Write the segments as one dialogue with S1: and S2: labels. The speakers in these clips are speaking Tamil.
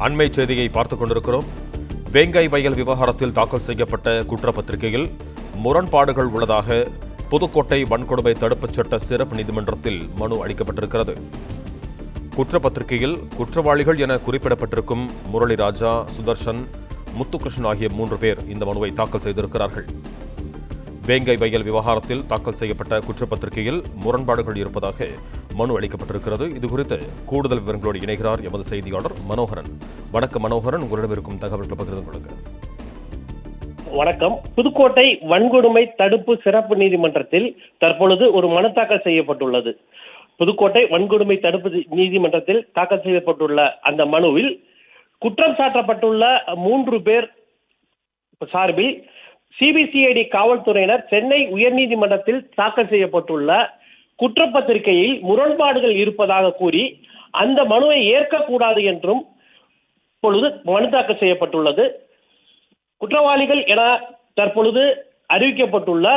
S1: அண்மை செய்தியை பார்த்துக் கொண்டிருக்கிறோம். வேங்கை வயல் விவகாரத்தில் தாக்கல் செய்யப்பட்ட குற்றப்பத்திரிகையில் முரண்பாடுகள் உள்ளதாக புதுக்கோட்டை வன்கொடுமை தடுப்புச் சட்ட சிறப்பு நீதிமன்றத்தில் மனு அளிக்கப்பட்டிருக்கிறது. குற்றப்பத்திரிகையில் குற்றவாளிகள் என குறிப்பிடப்பட்டிருக்கும் முரளிராஜா, சுதர்சன், முத்துகிருஷ்ணன் ஆகிய 3 பேர் இந்த மனுவை தாக்கல் செய்திருக்கிறார்கள். வேங்கை வயல் விவகாரத்தில் தாக்கல் செய்யப்பட்ட குற்றப்பத்திரிகையில் முரண்பாடுகள் இருப்பதாக மனு அளிக்கப்பட்டிருக்கிறது. இதுகுறித்து கூடுதல் விவரங்களோடு இணைகிறார் எமது செய்தியாளர் மனோகரன். வணக்கம் மனோகரன், உங்களிடம் இருக்கும் தகவல்களை பகிர்ந்து கொள்ளுங்கள்.
S2: வணக்கம். புதுக்கோட்டை வன்கொடுமை தடுப்பு சிறப்பு நீதிமன்றத்தில் தற்பொழுது ஒரு மனு தாக்கல் செய்யப்பட்டுள்ளது. புதுக்கோட்டை வன்கொடுமை தடுப்பு நீதிமன்றத்தில் தாக்கல் செய்யப்பட்டுள்ள அந்த மனுவில் குற்றம் சாட்டப்பட்டுள்ள 3 பேர் சார்பில் சிபிசிஐடி காவல்துறையினர் சென்னை உயர்நீதிமன்றத்தில் தாக்கல் செய்யப்பட்டுள்ள குற்றப்பத்திரிகையில் முரண்பாடுகள் இருப்பதாக கூறி அந்த மனுவை ஏற்கக்கூடாது என்றும் இப்பொழுது மனு தாக்கல் செய்யப்பட்டுள்ளது. குற்றவாளிகள் என தற்பொழுது அறிவிக்கப்பட்டுள்ள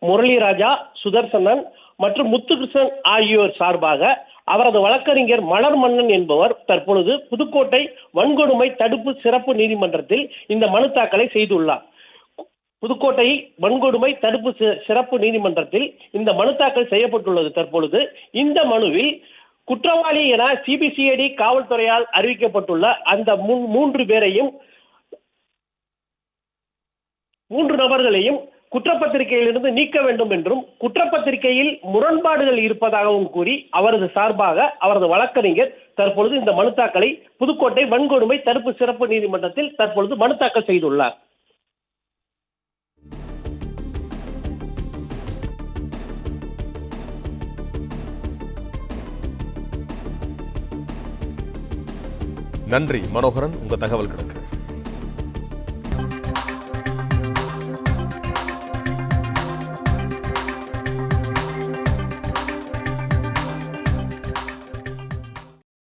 S2: முரளிராஜா, சுதர்சனன் மற்றும் முத்துகிருஷ்ணன் ஆகியோர் சார்பாக அவரது வழக்கறிஞர் மலர்மன்னன் என்பவர் தற்பொழுது புதுக்கோட்டை வன்கொடுமை தடுப்பு சிறப்பு நீதிமன்றத்தில் இந்த மனு தாக்கலை செய்துள்ளார். புதுக்கோட்டை வன்கொடுமை தடுப்பு சிறப்பு நீதிமன்றத்தில் இந்த மனு தாக்கல் செய்யப்பட்டுள்ளது. தற்பொழுது இந்த மனுவில் குற்றவாளி என சிபிசிஐடி காவல்துறையால் அறிவிக்கப்பட்டுள்ள அந்த 3 பேரையும் 3 நபர்களையும் குற்றப்பத்திரிகையிலிருந்து நீக்க வேண்டும் என்றும் குற்றப்பத்திரிகையில் முரண்பாடுகள் இருப்பதாகவும் கூறி அவரது சார்பாக அவரது வழக்கறிஞர் தற்பொழுது இந்த மனு தாக்கலை புதுக்கோட்டை வன்கொடுமை தடுப்பு சிறப்பு நீதிமன்றத்தில் தற்பொழுது மனு தாக்கல் செய்துள்ளார்.
S1: நன்றி மனோகரன், உங்கள் தகவல்களுக்கு.